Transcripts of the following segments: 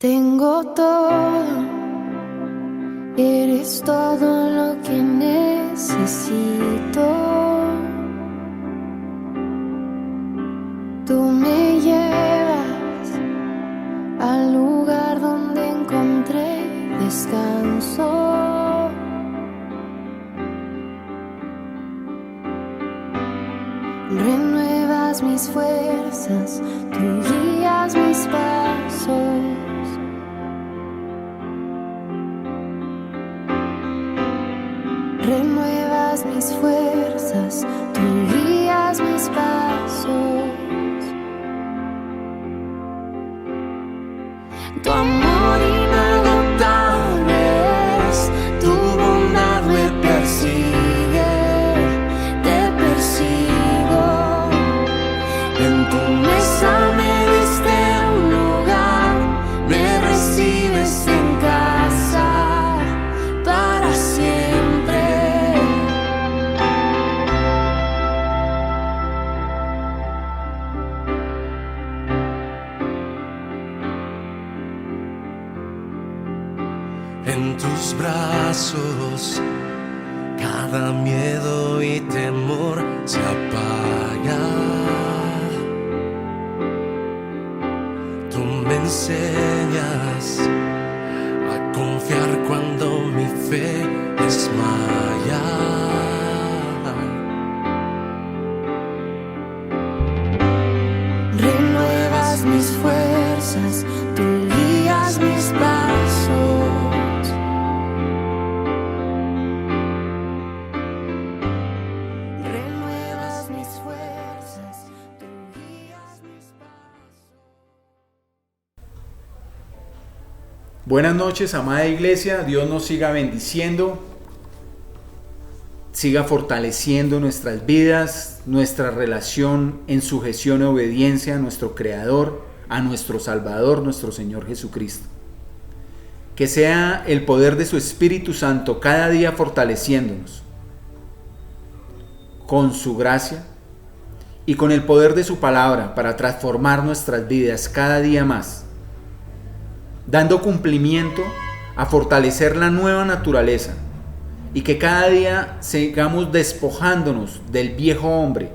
Tengo todo, eres todo lo que necesito. Tú me llevas al lugar donde encontré descanso. Renuevas mis fuerzas, tú guías mis pasos. Renuevas mis fuerzas, tú guías mis pasos. Tu amor inagotable es, tu bondad me persigue, te persigo. En tu mesa me diste un lugar, me recibes en casa para siempre. En tus brazos cada miedo y temor se apaga. Tú me enseñas a confiar cuando mi fe desmaya. Renuevas mis fuerzas, tú guías mis pasos. Renuevas mis fuerzas, tú guías mis pasos. Buenas noches, amada iglesia. Dios nos siga bendiciendo, siga fortaleciendo nuestras vidas, nuestra relación en sujeción y obediencia a nuestro Creador, a nuestro Salvador, nuestro Señor Jesucristo. Que sea el poder de su Espíritu Santo cada día fortaleciéndonos con su gracia y con el poder de su palabra para transformar nuestras vidas cada día más, dando cumplimiento a fortalecer la nueva naturaleza, y que cada día sigamos despojándonos del viejo hombre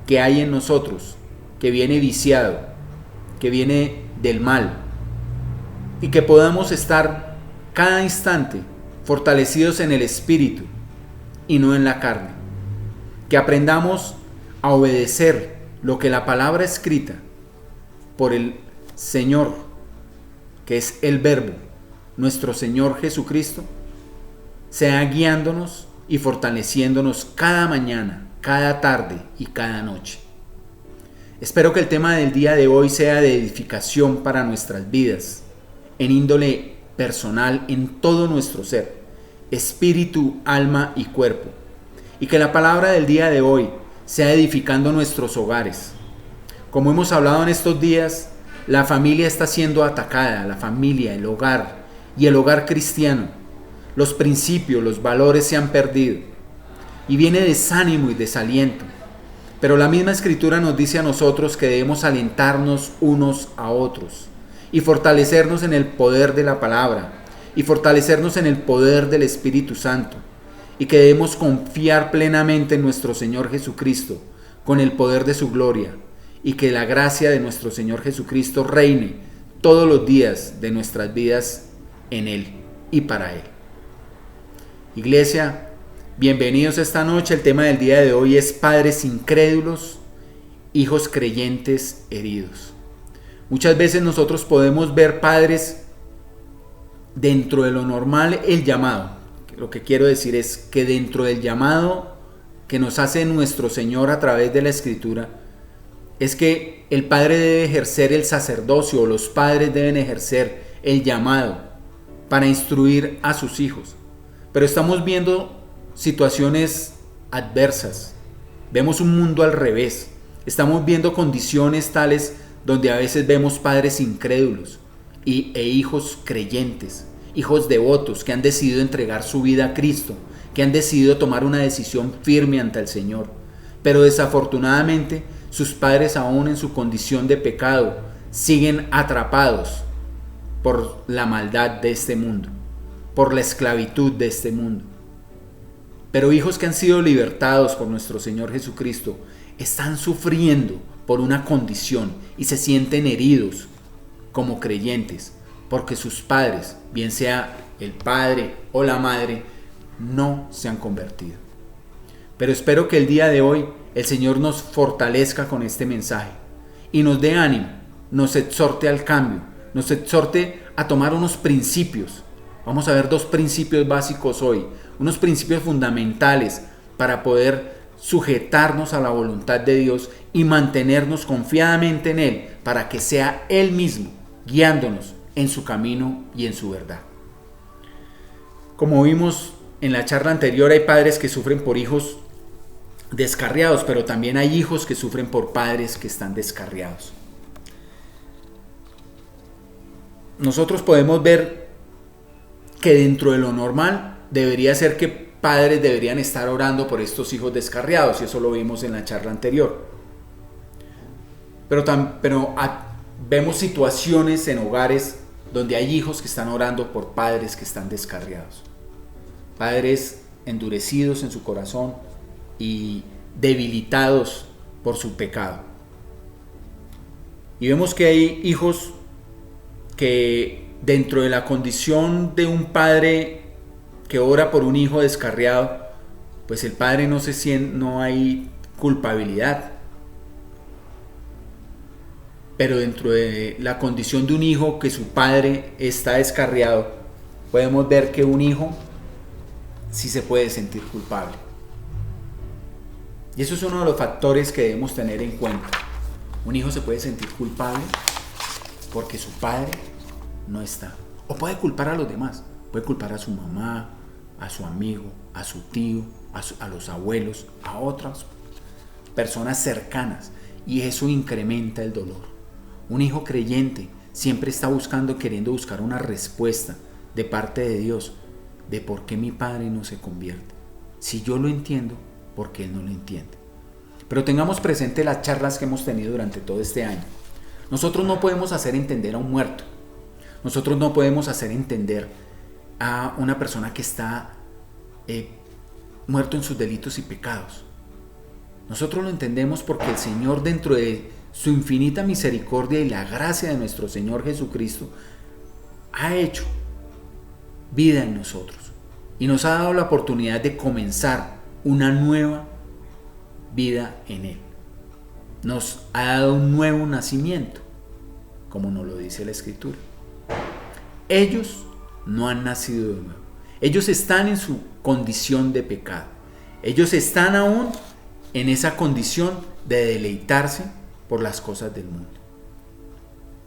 que hay en nosotros, que viene viciado, que viene del mal, y que podamos estar cada instante fortalecidos en el Espíritu y no en la carne. Que aprendamos a obedecer lo que la palabra escrita por el Señor, que es el Verbo, nuestro Señor Jesucristo, sea guiándonos y fortaleciéndonos cada mañana, cada tarde y cada noche. Espero que el tema del día de hoy sea de edificación para nuestras vidas, en índole personal, en todo nuestro ser, espíritu, alma y cuerpo, y que la palabra del día de hoy sea edificando nuestros hogares. Como hemos hablado en estos días, la familia está siendo atacada, la familia, el hogar y el hogar cristiano. Los principios, los valores se han perdido y viene desánimo y desaliento. Pero la misma Escritura nos dice a nosotros que debemos alentarnos unos a otros y fortalecernos en el poder de la palabra y fortalecernos en el poder del Espíritu Santo, y que debemos confiar plenamente en nuestro Señor Jesucristo con el poder de su gloria, y que la gracia de nuestro Señor Jesucristo reine todos los días de nuestras vidas en Él y para Él. Iglesia, bienvenidos esta noche. El tema del día de hoy es padres incrédulos, hijos creyentes heridos. Muchas veces nosotros podemos ver padres dentro de lo normal, el llamado. Lo que quiero decir es que dentro del llamado que nos hace nuestro Señor a través de la Escritura, es que el padre debe ejercer el sacerdocio, o los padres deben ejercer el llamado para instruir a sus hijos. Pero estamos viendo situaciones adversas, vemos un mundo al revés, estamos viendo condiciones tales donde a veces vemos padres incrédulos e hijos creyentes, hijos devotos que han decidido entregar su vida a Cristo, que han decidido tomar una decisión firme ante el Señor. Pero desafortunadamente sus padres, aún en su condición de pecado, siguen atrapados por la maldad de este mundo, por la esclavitud de este mundo. Pero hijos que han sido libertados por nuestro Señor Jesucristo están sufriendo por una condición y se sienten heridos como creyentes, porque sus padres, bien sea el padre o la madre, no se han convertido. Pero espero que el día de hoy el Señor nos fortalezca con este mensaje y nos dé ánimo, nos exhorte al cambio, nos exhorte a tomar unos principios. Vamos a ver 2 principios básicos hoy, unos principios fundamentales para poder sujetarnos a la voluntad de Dios y mantenernos confiadamente en Él, para que sea Él mismo guiándonos en su camino y en su verdad. Como vimos en la charla anterior, hay padres que sufren por hijos descarriados, pero también hay hijos que sufren por padres que están descarriados. Nosotros podemos ver que dentro de lo normal debería ser que padres deberían estar orando por estos hijos descarriados, y eso lo vimos en la charla anterior. Pero vemos situaciones en hogares donde hay hijos que están orando por padres que están descarriados. Padres endurecidos en su corazón y debilitados por su pecado. Y vemos que hay hijos que dentro de la condición de un padre que ora por un hijo descarriado, pues el padre no hay culpabilidad. Pero dentro de la condición de un hijo que su padre está descarriado, podemos ver que un hijo sí se puede sentir culpable. Y eso es uno de los factores que debemos tener en cuenta. Un hijo se puede sentir culpable porque su padre no está. O puede culpar a los demás. Puede culpar a su mamá, a su amigo, a su tío, a los abuelos, a otras personas cercanas. Y eso incrementa el dolor. Un hijo creyente siempre está queriendo buscar una respuesta de parte de Dios de por qué mi padre no se convierte. Si yo lo entiendo, ¿por qué él no lo entiende? Pero tengamos presente las charlas que hemos tenido durante todo este año. Nosotros no podemos hacer entender a un muerto. Nosotros no podemos hacer entender a una persona que está muerto en sus delitos y pecados. Nosotros lo entendemos porque el Señor, dentro de su infinita misericordia y la gracia de nuestro Señor Jesucristo, ha hecho vida en nosotros y nos ha dado la oportunidad de comenzar una nueva vida en Él. Nos ha dado un nuevo nacimiento, como nos lo dice la Escritura. Ellos no han nacido de nuevo. Ellos están en su condición de pecado. Ellos están aún en esa condición de deleitarse por las cosas del mundo.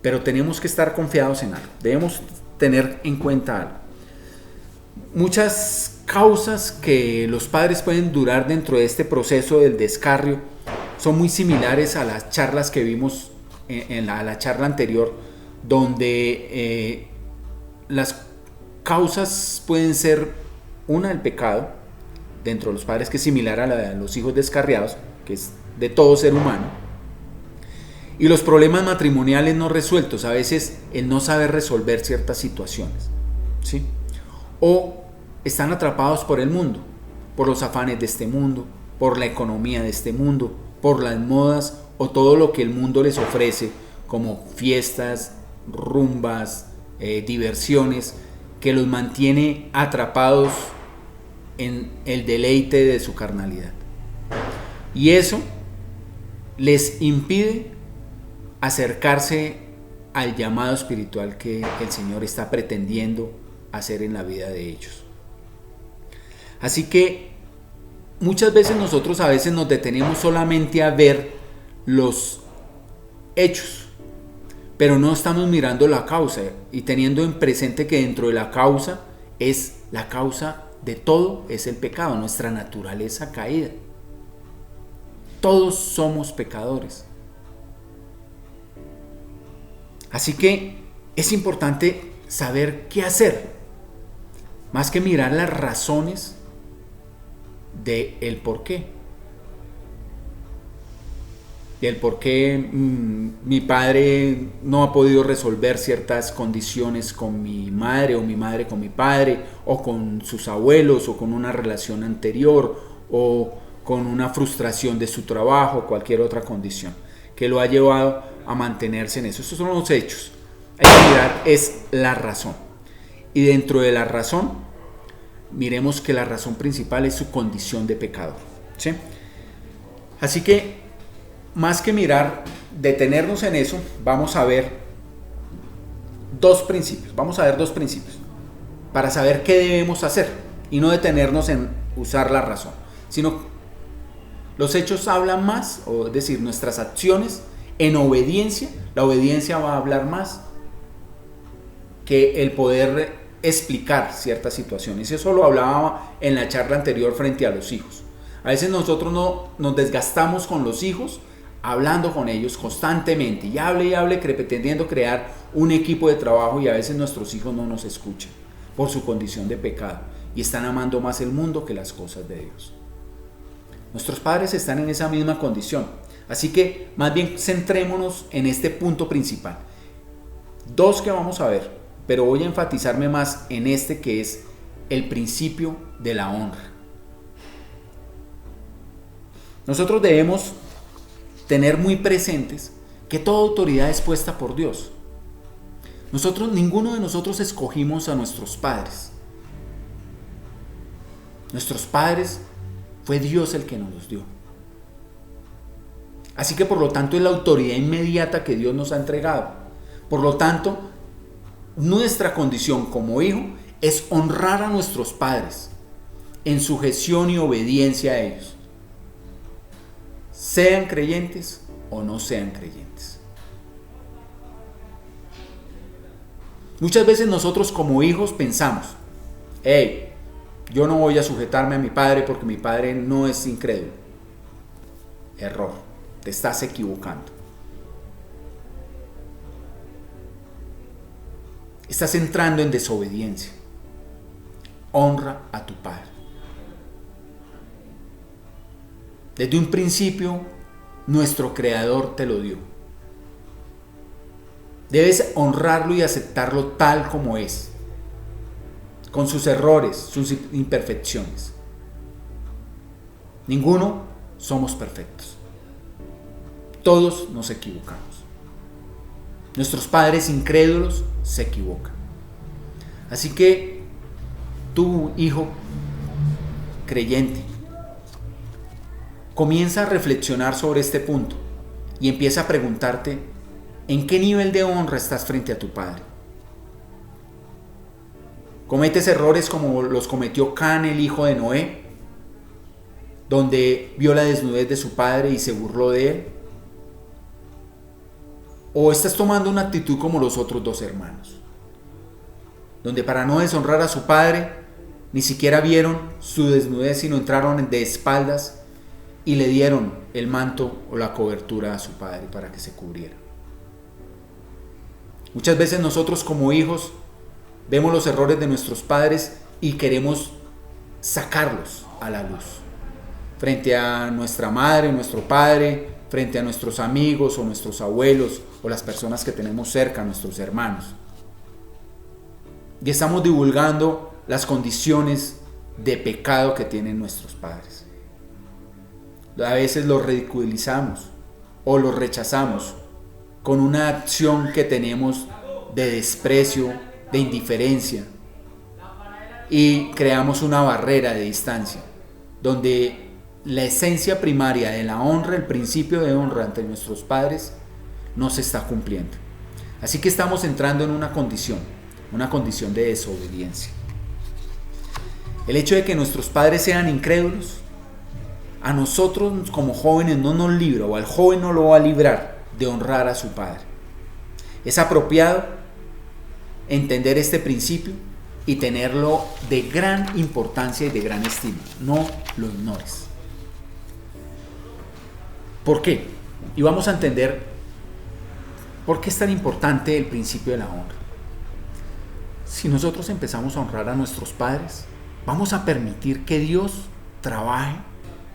Pero tenemos que estar confiados en algo. Debemos tener en cuenta algo. Muchas causas que los padres pueden durar dentro de este proceso del descarrio son muy similares a las charlas que vimos en la charla anterior, donde las causas pueden ser una, el pecado dentro de los padres, que es similar a la de los hijos descarriados, que es de todo ser humano, y los problemas matrimoniales no resueltos, a veces el no saber resolver ciertas situaciones, ¿sí? O están atrapados por el mundo, por los afanes de este mundo, por la economía de este mundo, por las modas o todo lo que el mundo les ofrece, como fiestas, rumbas, diversiones, que los mantiene atrapados en el deleite de su carnalidad. Y eso les impide acercarse al llamado espiritual que el Señor está pretendiendo hacer en la vida de ellos. Así que muchas veces nosotros a veces nos detenemos solamente a ver los hechos, pero no estamos mirando la causa y teniendo en presente que dentro de la causa de todo es el pecado, nuestra naturaleza caída. Todos somos pecadores. Así que es importante saber qué hacer, más que mirar las razones del por qué. del por qué mi padre no ha podido resolver ciertas condiciones con mi madre, o mi madre con mi padre, o con sus abuelos, o con una relación anterior, o con una frustración de su trabajo, cualquier otra condición que lo ha llevado a mantenerse en eso. Estos son los hechos. Hay que mirar es la razón. Y dentro de la razón, miremos que la razón principal es su condición de pecador, ¿sí? Así que, más que mirar, detenernos en eso, vamos a ver dos principios. Vamos a ver dos principios para saber qué debemos hacer y no detenernos en usar la razón, sino los hechos hablan más, o es decir, nuestras acciones en obediencia. La obediencia va a hablar más que el poder explicar ciertas situaciones. Eso lo hablaba en la charla anterior frente a los hijos. A veces nosotros nos desgastamos con los hijos, hablando con ellos constantemente, y hable, pretendiendo crear un equipo de trabajo, y a veces nuestros hijos no nos escuchan por su condición de pecado y están amando más el mundo que las cosas de Dios. Nuestros padres están en esa misma condición, así que más bien centrémonos en este punto principal. Dos que vamos a ver, pero voy a enfatizarme más en este, que es el principio de la honra. Nosotros debemos tener muy presentes que toda autoridad es puesta por Dios. Ninguno de nosotros escogimos a nuestros padres. Nuestros padres fue Dios el que nos los dio. Así que por lo tanto es la autoridad inmediata que Dios nos ha entregado. Por lo tanto, nuestra condición como hijo es honrar a nuestros padres en sujeción y obediencia a ellos, sean creyentes o no sean creyentes. Muchas veces nosotros como hijos pensamos: hey, yo no voy a sujetarme a mi padre porque mi padre no es incrédulo. Error, te estás equivocando. Estás entrando en desobediencia. Honra a tu padre. Desde un principio, nuestro Creador te lo dio. Debes honrarlo y aceptarlo tal como es, con sus errores, sus imperfecciones. Ninguno somos perfectos. Todos nos equivocamos. Nuestros padres incrédulos se equivocan. Así que tú, hijo creyente, comienza a reflexionar sobre este punto y empieza a preguntarte: ¿en qué nivel de honra estás frente a tu padre? ¿Cometes errores como los cometió Can, el hijo de Noé, donde vio la desnudez de su padre y se burló de él? ¿O estás tomando una actitud como los otros dos hermanos, donde para no deshonrar a su padre ni siquiera vieron su desnudez, sino entraron de espaldas y le dieron el manto o la cobertura a su padre para que se cubriera? Muchas veces nosotros como hijos vemos los errores de nuestros padres y queremos sacarlos a la luz frente a nuestra madre, nuestro padre, frente a nuestros amigos o nuestros abuelos o las personas que tenemos cerca, nuestros hermanos. Y estamos divulgando las condiciones de pecado que tienen nuestros padres. A veces los ridiculizamos o los rechazamos con una acción que tenemos de desprecio, de indiferencia, y creamos una barrera de distancia donde la esencia primaria de la honra, el principio de honra ante nuestros padres, no se está cumpliendo. Así que estamos entrando en una condición de desobediencia. El hecho de que nuestros padres sean incrédulos, a nosotros como jóvenes no nos libra, o al joven no lo va a librar de honrar a su padre. Es apropiado entender este principio y tenerlo de gran importancia y de gran estima. No lo ignores. ¿Por qué? Y vamos a entender por qué es tan importante el principio de la honra. Si nosotros empezamos a honrar a nuestros padres, vamos a permitir que Dios trabaje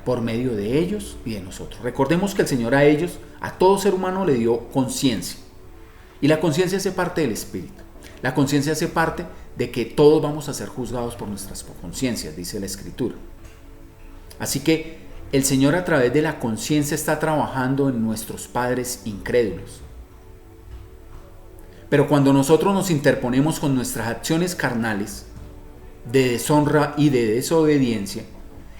por medio de ellos y de nosotros. Recordemos que el Señor a ellos, a todo ser humano, le dio conciencia. Y la conciencia hace parte del Espíritu. La conciencia hace parte de que todos vamos a ser juzgados por nuestras conciencias, dice la Escritura. Así que el Señor, a través de la conciencia, está trabajando en nuestros padres incrédulos. Pero cuando nosotros nos interponemos con nuestras acciones carnales de deshonra y de desobediencia,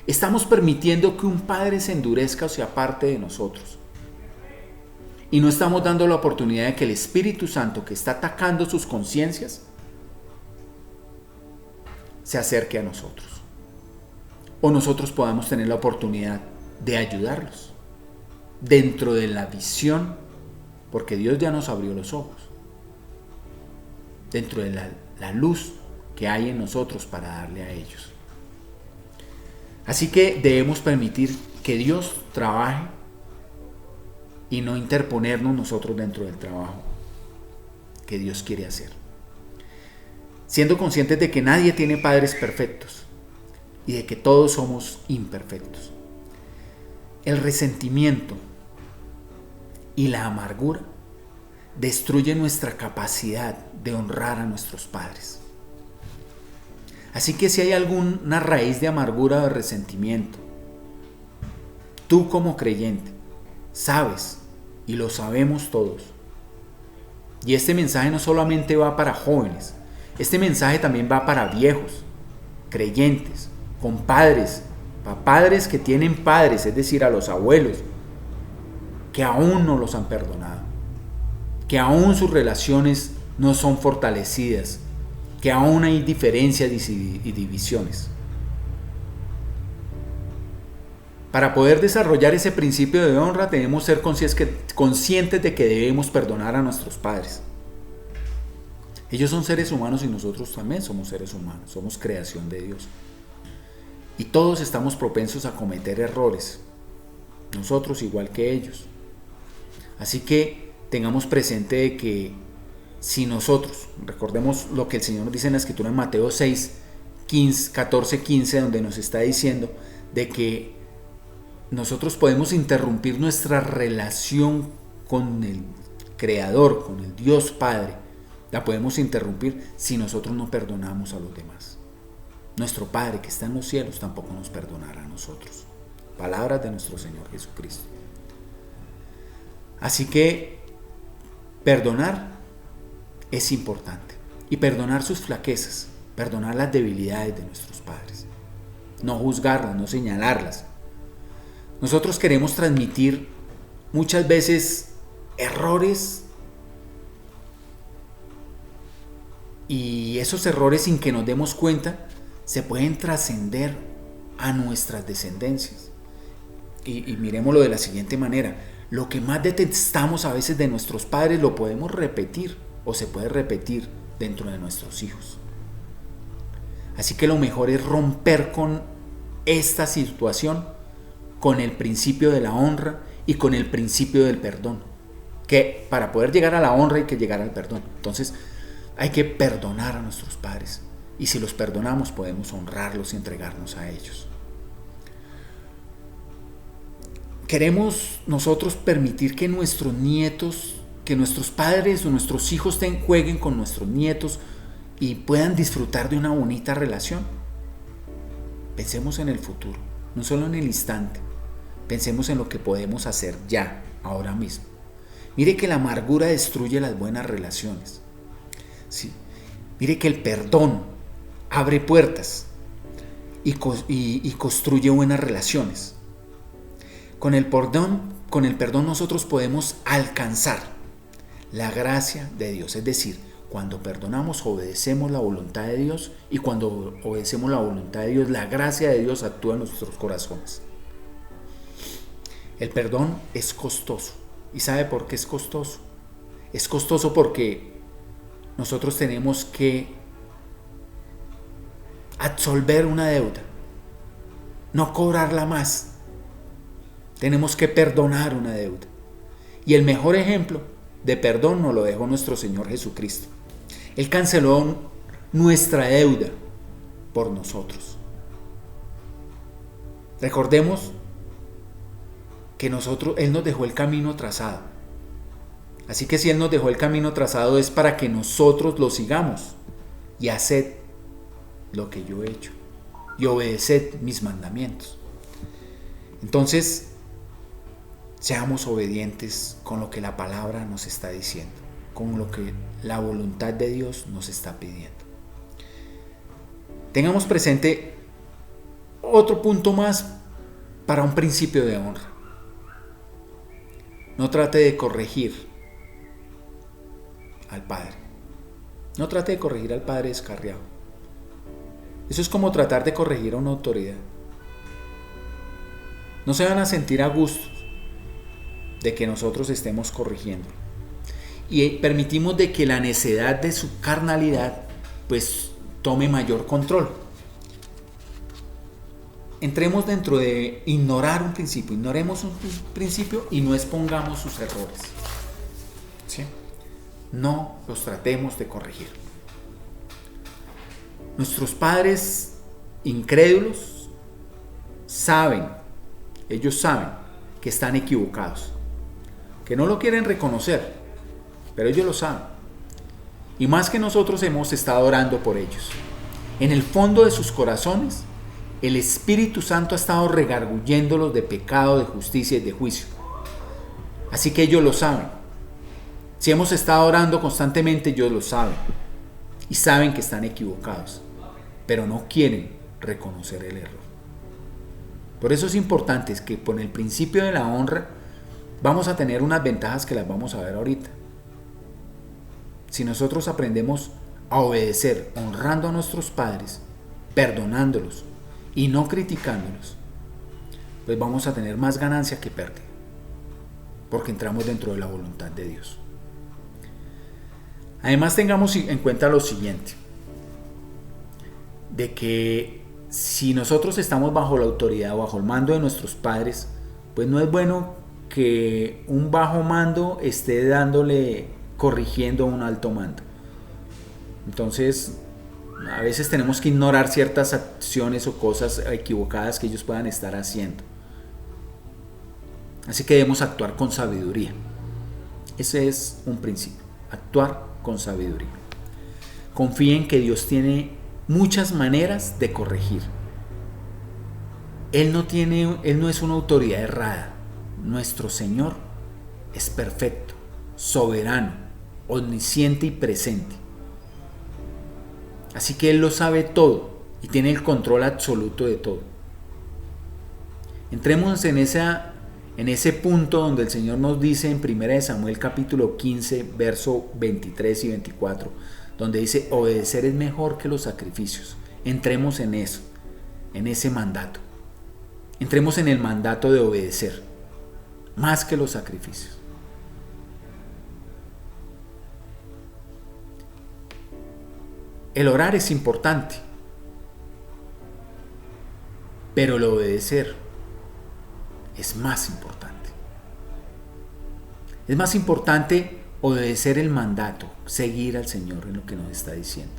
estamos permitiendo que un padre se endurezca o se aparte de nosotros. Y no estamos dando la oportunidad de que el Espíritu Santo, que está atacando sus conciencias, se acerque a nosotros. O nosotros podamos tener la oportunidad de ayudarlos dentro de la visión, porque Dios ya nos abrió los ojos, dentro de la luz que hay en nosotros para darle a ellos. Así que debemos permitir que Dios trabaje y no interponernos nosotros dentro del trabajo que Dios quiere hacer. Siendo conscientes de que nadie tiene padres perfectos y de que todos somos imperfectos. El resentimiento y la amargura destruyen nuestra capacidad de honrar a nuestros padres. Así que si hay alguna raíz de amargura o de resentimiento, tú como creyente sabes, y lo sabemos todos, y este mensaje no solamente va para jóvenes, este mensaje también va para viejos, creyentes, compadres, padres que tienen padres, es decir, a los abuelos, que aún no los han perdonado, que aún sus relaciones no son fortalecidas, que aún hay diferencias y divisiones. Para poder desarrollar ese principio de honra debemos ser conscientes de que debemos perdonar a nuestros padres. Ellos son seres humanos y nosotros también somos seres humanos, somos creación de Dios. Y todos estamos propensos a cometer errores, nosotros igual que ellos. Así que tengamos presente de que si nosotros, recordemos lo que el Señor nos dice en la Escritura en Mateo 6, 14, 15, donde nos está diciendo de que nosotros podemos interrumpir nuestra relación con el Creador, con el Dios Padre. La podemos interrumpir si nosotros no perdonamos a los demás. Nuestro Padre que está en los cielos tampoco nos perdonará a nosotros. Palabras de nuestro Señor Jesucristo. Así que perdonar es importante. Y perdonar sus flaquezas, perdonar las debilidades de nuestros padres. No juzgarlas, no señalarlas. Nosotros queremos transmitir muchas veces errores, y esos errores, sin que nos demos cuenta, se pueden trascender a nuestras descendencias. Y miremoslo de la siguiente manera: lo que más detestamos a veces de nuestros padres lo podemos repetir, o se puede repetir dentro de nuestros hijos. Así que lo mejor es romper con esta situación, con el principio de la honra y con el principio del perdón. Que para poder llegar a la honra hay que llegar al perdón. Entonces hay que perdonar a nuestros padres. Y si los perdonamos podemos honrarlos y entregarnos a ellos. Queremos nosotros permitir que nuestros nietos, que nuestros padres o nuestros hijos jueguen con nuestros nietos y puedan disfrutar de una bonita relación. Pensemos en el futuro, no solo en el instante. Pensemos en lo que podemos hacer ya, ahora mismo. Mire que la amargura destruye las buenas relaciones. Sí. Mire que el perdón abre puertas y construye buenas relaciones. Con el perdón nosotros podemos alcanzar la gracia de Dios. Es decir, cuando perdonamos obedecemos la voluntad de Dios, y cuando obedecemos la voluntad de Dios, la gracia de Dios actúa en nuestros corazones. El perdón es costoso. ¿Y sabe por qué es costoso? Es costoso porque nosotros tenemos que absolver una deuda, no cobrarla más. Tenemos que perdonar una deuda. Y el mejor ejemplo de perdón nos lo dejó nuestro Señor Jesucristo. Él canceló nuestra deuda por nosotros. Recordemos que Él nos dejó el camino trazado. Así que si Él nos dejó el camino trazado es para que nosotros lo sigamos. Y haced lo que yo he hecho. Y obedeced mis mandamientos. Entonces, seamos obedientes con lo que la palabra nos está diciendo, con lo que la voluntad de Dios nos está pidiendo. Tengamos presente otro punto más para un principio de honra. No trate de corregir al Padre. No trate de corregir al Padre descarriado. Eso es como tratar de corregir a una autoridad. No se van a sentir a gusto de que nosotros estemos corrigiendo. Y permitimos de que la necedad de su carnalidad pues tome mayor control. Entremos dentro de ignorar un principio. Ignoremos un principio y no expongamos sus errores. ¿Sí? No los tratemos de corregir. Nuestros padres incrédulos ellos saben que están equivocados, que no lo quieren reconocer, pero ellos lo saben. Y más que nosotros hemos estado orando por ellos. En el fondo de sus corazones, el Espíritu Santo ha estado redarguyéndolos de pecado, de justicia y de juicio. Así que ellos lo saben. Si hemos estado orando constantemente, ellos lo saben. Y saben que están equivocados, pero no quieren reconocer el error. Por eso es importante que con el principio de la honra vamos a tener unas ventajas que las vamos a ver ahorita. Si nosotros aprendemos a obedecer, honrando a nuestros padres, perdonándolos y no criticándolos, pues vamos a tener más ganancia que pérdida, porque entramos dentro de la voluntad de Dios. Además, tengamos en cuenta lo siguiente, de que si nosotros estamos bajo la autoridad o bajo el mando de nuestros padres, pues no es bueno que un bajo mando esté corrigiendo a un alto mando. Entonces, a veces tenemos que ignorar ciertas acciones o cosas equivocadas que ellos puedan estar haciendo. Así que debemos actuar con sabiduría. Ese es un principio, actuar con sabiduría. Confíen que Dios tiene muchas maneras de corregir. Él no es una autoridad errada. Nuestro Señor es perfecto, soberano, omnisciente y presente. Así que Él lo sabe todo y tiene el control absoluto de todo. Entremos en ese punto donde el Señor nos dice en 1 Samuel capítulo 15, verso 23 y 24, donde dice: obedecer es mejor que los sacrificios. Entremos en eso, en ese mandato. Entremos en el mandato de obedecer, más que los sacrificios. El orar es importante, pero el obedecer es más importante. Es más importante obedecer el mandato, seguir al Señor en lo que nos está diciendo.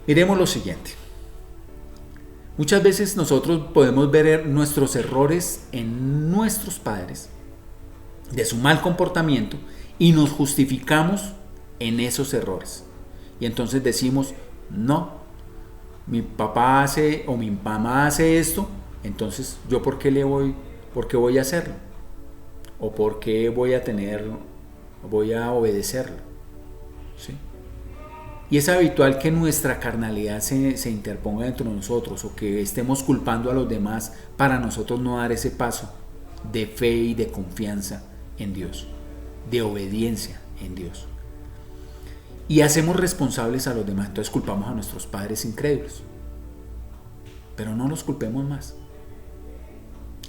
Miremos lo siguiente. Muchas veces nosotros podemos ver nuestros errores en nuestros padres, de su mal comportamiento, y nos justificamos en esos errores. Y entonces decimos: no, mi papá hace o mi mamá hace esto, entonces yo ¿por qué voy a hacerlo? ¿O por qué voy a obedecerlo? ¿Sí? Y es habitual que nuestra carnalidad se interponga dentro de nosotros, o que estemos culpando a los demás para nosotros no dar ese paso de fe y de confianza en Dios, de obediencia en Dios. Y hacemos responsables a los demás. Entonces culpamos a nuestros padres incrédulos. Pero no los culpemos más.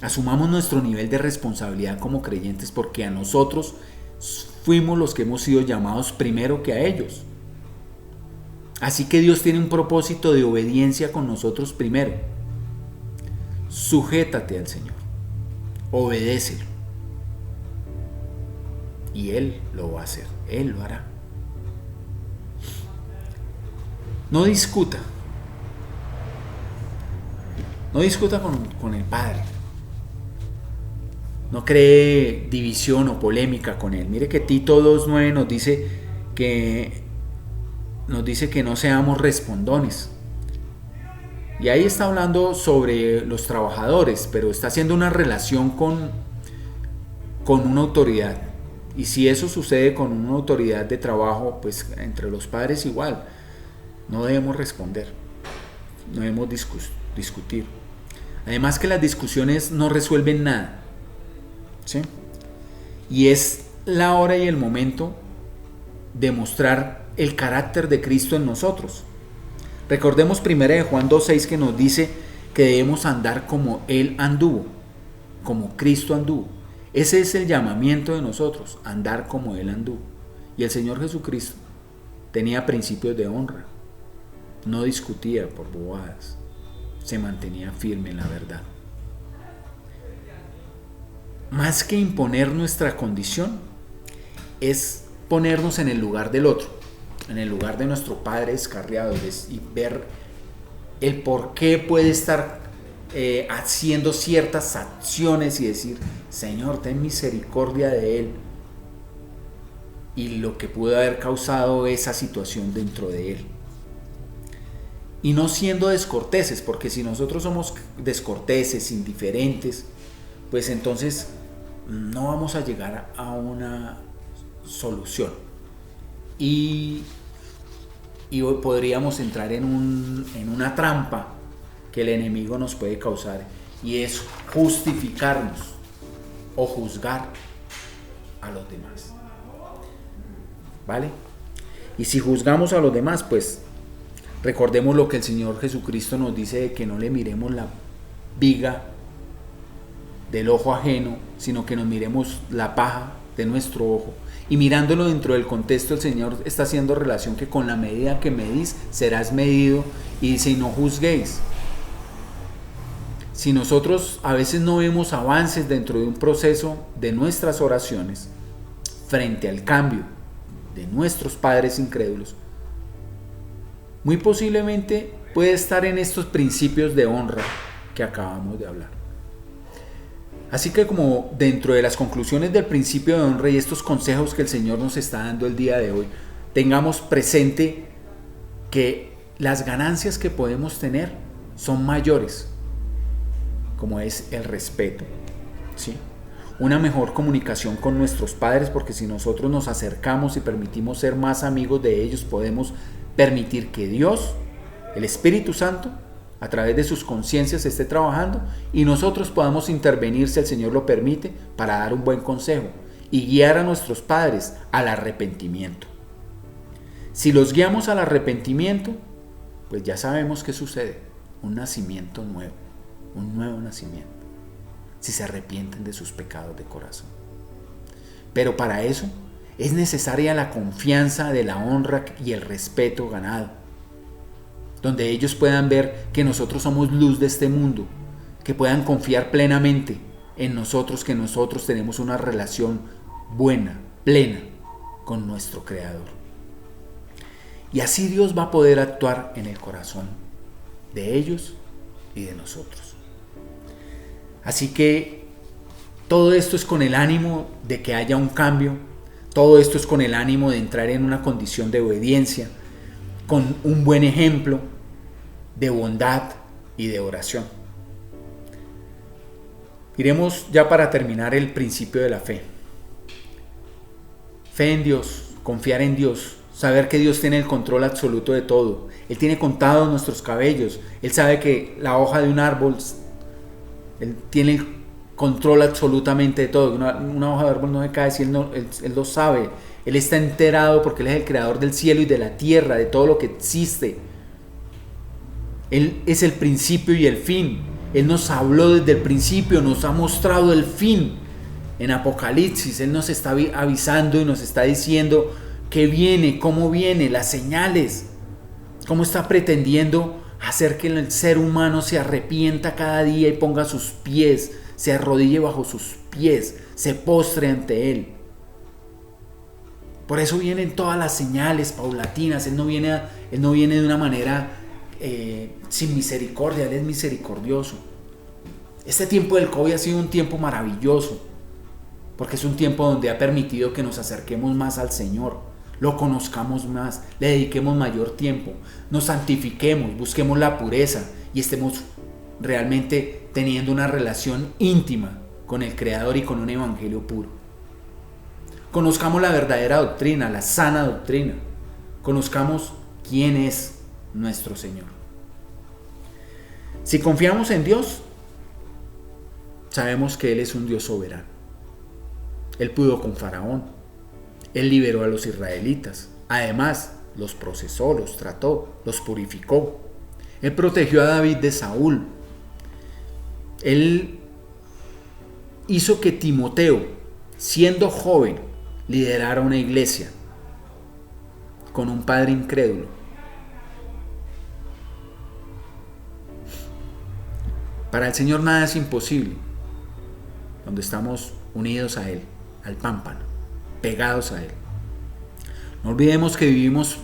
Asumamos nuestro nivel de responsabilidad como creyentes, porque a nosotros fuimos los que hemos sido llamados primero que a ellos. Así que Dios tiene un propósito de obediencia con nosotros primero. Sujétate al Señor, obedécelo, y Él lo va a hacer, Él lo hará. No discuta. No discuta con el padre. No cree división o polémica con él. Mire que Tito 2:9 nos dice que no seamos respondones. Y ahí está hablando sobre los trabajadores, pero está haciendo una relación con una autoridad. Y si eso sucede con una autoridad de trabajo, pues entre los padres igual. No debemos responder, no debemos discutir. Además que las discusiones no resuelven nada, ¿sí? Y es la hora y el momento de mostrar el carácter de Cristo en nosotros. Recordemos 1 Juan 2:6 que nos dice que debemos andar como Él anduvo, como Cristo anduvo. Ese es el llamamiento de nosotros, andar como Él anduvo. Y el Señor Jesucristo tenía principios de honra, no discutía por bobadas, se mantenía firme en la verdad. Más que imponer nuestra condición, es ponernos en el lugar del otro, en el lugar de nuestro padre descarriado, y ver el por qué puede estar haciendo ciertas acciones y decir: Señor, ten misericordia de él, y lo que pudo haber causado esa situación dentro de él. Y no siendo descorteses, porque si nosotros somos descorteses, indiferentes, pues entonces no vamos a llegar a una solución y podríamos entrar en una trampa que el enemigo nos puede causar, y es justificarnos o juzgar a los demás, ¿vale? Y si juzgamos a los demás, pues recordemos lo que el Señor Jesucristo nos dice, de que no le miremos la viga del ojo ajeno, sino que nos miremos la paja de nuestro ojo. Y mirándolo dentro del contexto, el Señor está haciendo relación que con la medida que medís serás medido, y dice: y no juzguéis. Si nosotros a veces no vemos avances dentro de un proceso de nuestras oraciones frente al cambio de nuestros padres incrédulos, muy posiblemente puede estar en estos principios de honra que acabamos de hablar. Así que, como dentro de las conclusiones del principio de honra y estos consejos que el Señor nos está dando el día de hoy, tengamos presente que las ganancias que podemos tener son mayores, como es el respeto, ¿sí? Una mejor comunicación con nuestros padres, porque si nosotros nos acercamos y permitimos ser más amigos de ellos, podemos permitir que Dios, el Espíritu Santo, a través de sus conciencias esté trabajando, y nosotros podamos intervenir, si el Señor lo permite, para dar un buen consejo y guiar a nuestros padres al arrepentimiento. Si los guiamos al arrepentimiento, pues ya sabemos qué sucede: un nacimiento nuevo, un nuevo nacimiento, si se arrepienten de sus pecados de corazón. Pero para eso es necesaria la confianza de la honra y el respeto ganado, donde ellos puedan ver que nosotros somos luz de este mundo, que puedan confiar plenamente en nosotros, que nosotros tenemos una relación buena, plena con nuestro Creador. Y así Dios va a poder actuar en el corazón de ellos y de nosotros. Así que todo esto es con el ánimo de que haya un cambio, todo esto es con el ánimo de entrar en una condición de obediencia, con un buen ejemplo de bondad y de oración. Iremos ya para terminar el principio de la fe. Fe en Dios, confiar en Dios, saber que Dios tiene el control absoluto de todo. Él tiene contados nuestros cabellos, Él sabe que la hoja de un árbol, Él tiene el control absolutamente de todo. Una hoja de árbol no se cae si Él lo sabe. Él está enterado porque Él es el creador del cielo y de la tierra, de todo lo que existe. Él es el principio y el fin. Él nos habló desde el principio, nos ha mostrado el fin. En Apocalipsis Él nos está avisando y nos está diciendo qué viene, cómo viene, las señales, cómo está pretendiendo hacer que el ser humano se arrepienta cada día y ponga sus pies, se arrodille bajo sus pies, se postre ante Él. Por eso vienen todas las señales paulatinas. Él no viene de una manera sin misericordia, Él es misericordioso. Este tiempo del COVID ha sido un tiempo maravilloso, porque es un tiempo donde ha permitido que nos acerquemos más al Señor, lo conozcamos más, le dediquemos mayor tiempo, nos santifiquemos, busquemos la pureza y estemos realmente teniendo una relación íntima con el Creador y con un evangelio puro. Conozcamos la verdadera doctrina, la sana doctrina. Conozcamos quién es nuestro Señor. Si confiamos en Dios, sabemos que Él es un Dios soberano. Él pudo con Faraón. Él liberó a los israelitas. Además, los procesó, los trató, los purificó. Él protegió a David de Saúl. Él hizo que Timoteo, siendo joven, liderara una iglesia con un padre incrédulo. Para el Señor nada es imposible cuando estamos unidos a Él, al pámpano, pegados a Él. No olvidemos que vivimos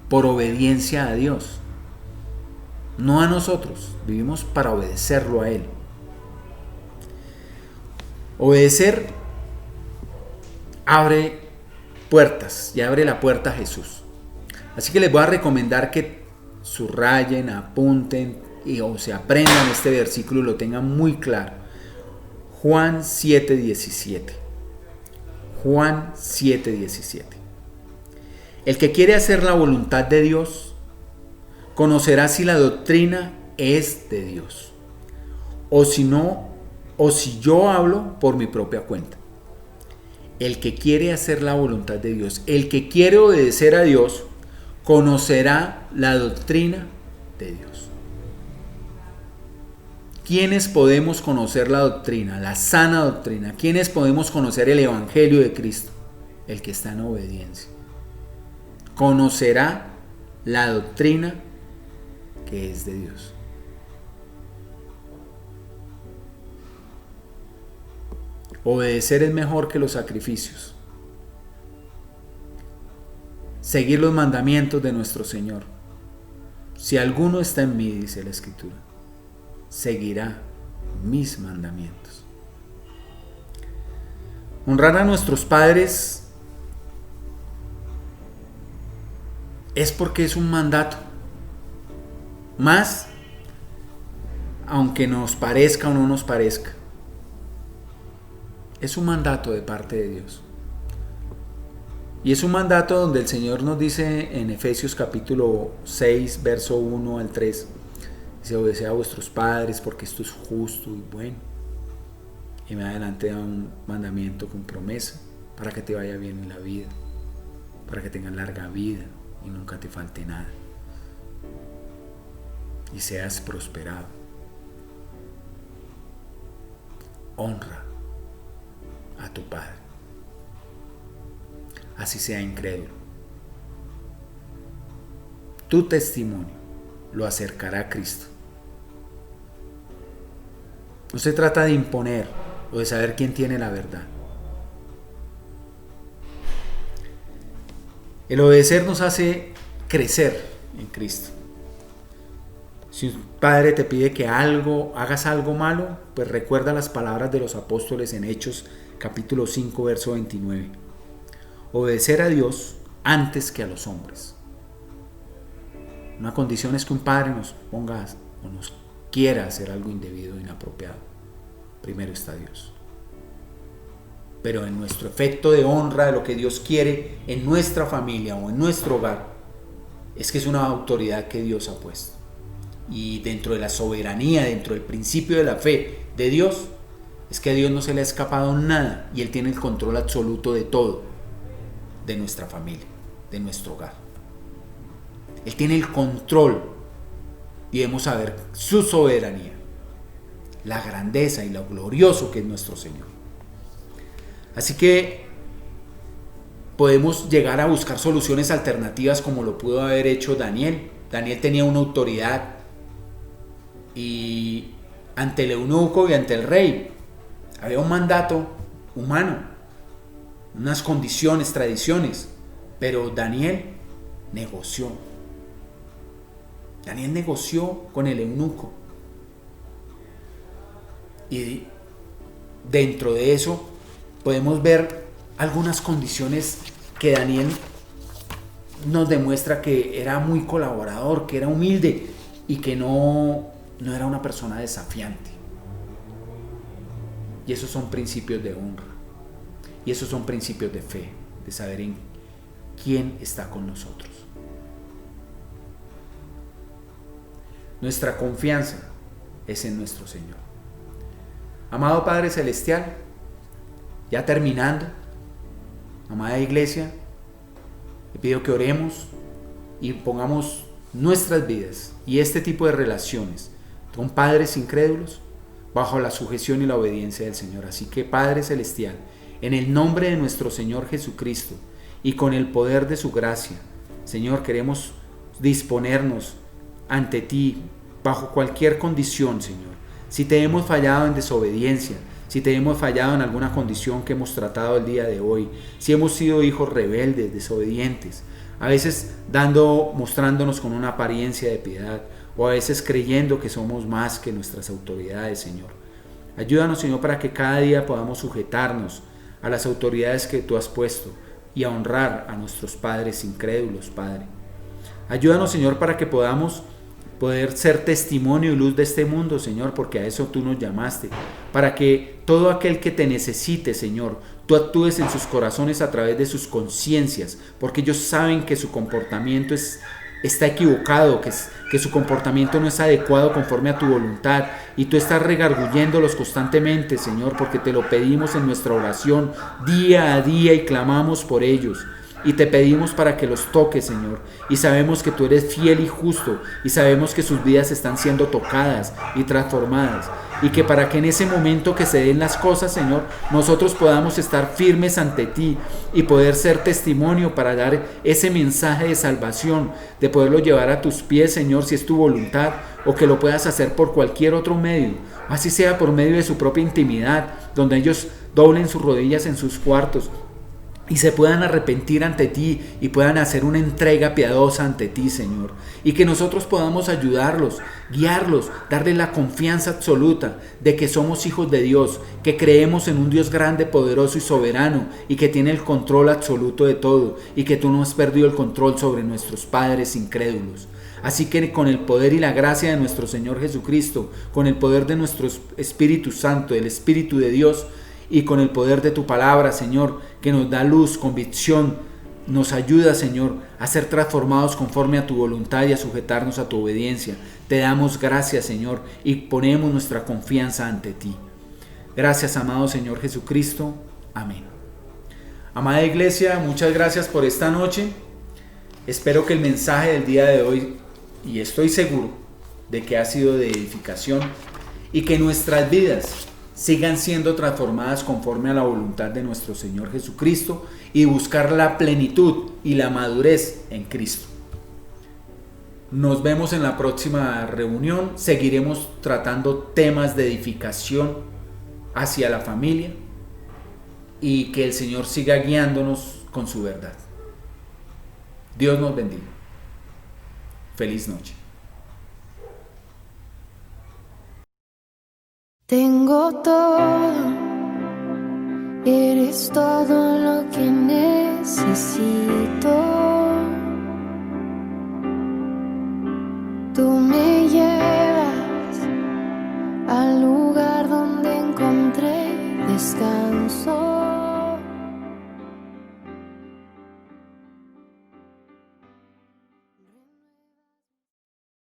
por obediencia a Dios, no a nosotros, vivimos para obedecerlo a Él. Obedecer abre puertas y abre la puerta a Jesús. Así que les voy a recomendar que subrayen, apunten o se aprendan este versículo y lo tengan muy claro. Juan 7:17. Juan 7:17. El que quiere hacer la voluntad de Dios conocerá si la doctrina es de Dios o si no, o si yo hablo por mi propia cuenta. El que quiere hacer la voluntad de Dios, el que quiere obedecer a Dios, conocerá la doctrina de Dios. ¿Quiénes podemos conocer la doctrina, la sana doctrina? ¿Quiénes podemos conocer el evangelio de Cristo? El que está en obediencia. Conocerá la doctrina que es de Dios. Obedecer es mejor que los sacrificios. Seguir los mandamientos de nuestro Señor. Si alguno está en mí, dice la Escritura, seguirá mis mandamientos. Honrar a nuestros padres es porque es un mandato. Más, aunque nos parezca o no nos parezca. Es un mandato de parte de Dios. Y es un mandato donde el Señor nos dice en Efesios capítulo 6, verso 1 al 3, dice: obedeced a vuestros padres porque esto es justo y bueno. Y más adelante da un mandamiento con promesa para que te vaya bien en la vida, para que tengas larga vida y nunca te falte nada y seas prosperado. Honra a tu padre, así sea incrédulo. Tu testimonio lo acercará a Cristo. No se trata de imponer o de saber quién tiene la verdad. El obedecer nos hace crecer en Cristo. Si un padre te pide que hagas algo malo, pues recuerda las palabras de los apóstoles en Hechos capítulo 5, verso 29. Obedecer a Dios antes que a los hombres. Una condición es que un padre nos ponga o nos quiera hacer algo indebido o inapropiado. Primero está Dios. Pero en nuestro efecto de honra de lo que Dios quiere en nuestra familia o en nuestro hogar, es que es una autoridad que Dios ha puesto. Y dentro de la soberanía, dentro del principio de la fe de Dios, es que a Dios no se le ha escapado nada y Él tiene el control absoluto de todo, de nuestra familia, de nuestro hogar. Él tiene el control y debemos saber su soberanía, la grandeza y lo glorioso que es nuestro Señor. Así que podemos llegar a buscar soluciones alternativas como lo pudo haber hecho Daniel. Daniel tenía una autoridad y ante el eunuco y ante el rey había un mandato humano, unas condiciones, tradiciones, pero Daniel negoció. Daniel negoció con el eunuco. Y dentro de eso podemos ver algunas condiciones que Daniel nos demuestra que era muy colaborador, que era humilde y que no era una persona desafiante. Y esos son principios de honra. Y esos son principios de fe, de saber en quién está con nosotros. Nuestra confianza es en nuestro Señor. Amado Padre Celestial, ya terminando, amada Iglesia, le pido que oremos y pongamos nuestras vidas y este tipo de relaciones con padres incrédulos bajo la sujeción y la obediencia del Señor. Así que, Padre Celestial, en el nombre de nuestro Señor Jesucristo y con el poder de su gracia, Señor, queremos disponernos ante ti bajo cualquier condición, Señor. Si te hemos fallado en desobediencia, si te hemos fallado en alguna condición que hemos tratado el día de hoy, si hemos sido hijos rebeldes, desobedientes, a veces mostrándonos con una apariencia de piedad, o a veces creyendo que somos más que nuestras autoridades, Señor. Ayúdanos, Señor, para que cada día podamos sujetarnos a las autoridades que tú has puesto y a honrar a nuestros padres incrédulos, Padre. Ayúdanos, Señor, para que podamos poder ser testimonio y luz de este mundo, Señor, porque a eso tú nos llamaste, para que todo aquel que te necesite, Señor, tú actúes en sus corazones a través de sus conciencias, porque ellos saben que su comportamiento está equivocado, que su comportamiento no es adecuado conforme a tu voluntad, y tú estás redarguyéndolos constantemente, Señor, porque te lo pedimos en nuestra oración día a día y clamamos por ellos. Y te pedimos para que los toques, Señor, y sabemos que tú eres fiel y justo, y sabemos que sus vidas están siendo tocadas y transformadas, y que para que en ese momento que se den las cosas, Señor, nosotros podamos estar firmes ante ti y poder ser testimonio para dar ese mensaje de salvación, de poderlo llevar a tus pies, Señor, si es tu voluntad, o que lo puedas hacer por cualquier otro medio, así sea por medio de su propia intimidad, donde ellos doblen sus rodillas en sus cuartos y se puedan arrepentir ante ti y puedan hacer una entrega piadosa ante ti, Señor. Y que nosotros podamos ayudarlos, guiarlos, darles la confianza absoluta de que somos hijos de Dios, que creemos en un Dios grande, poderoso y soberano, y que tiene el control absoluto de todo, y que tú no has perdido el control sobre nuestros padres incrédulos. Así que con el poder y la gracia de nuestro Señor Jesucristo, con el poder de nuestro Espíritu Santo, el Espíritu de Dios, y con el poder de tu palabra, Señor, que nos da luz, convicción, nos ayuda, Señor, a ser transformados conforme a tu voluntad y a sujetarnos a tu obediencia. Te damos gracias, Señor, y ponemos nuestra confianza ante ti. Gracias, amado Señor Jesucristo. Amén. Amada Iglesia, muchas gracias por esta noche. Espero que el mensaje del día de hoy, y estoy seguro de que ha sido de edificación, y que nuestras vidas sigan siendo transformadas conforme a la voluntad de nuestro Señor Jesucristo y buscar la plenitud y la madurez en Cristo. Nos vemos en la próxima reunión. Seguiremos tratando temas de edificación hacia la familia y que el Señor siga guiándonos con su verdad. Dios nos bendiga. Feliz noche. Tengo todo, eres todo lo que necesito.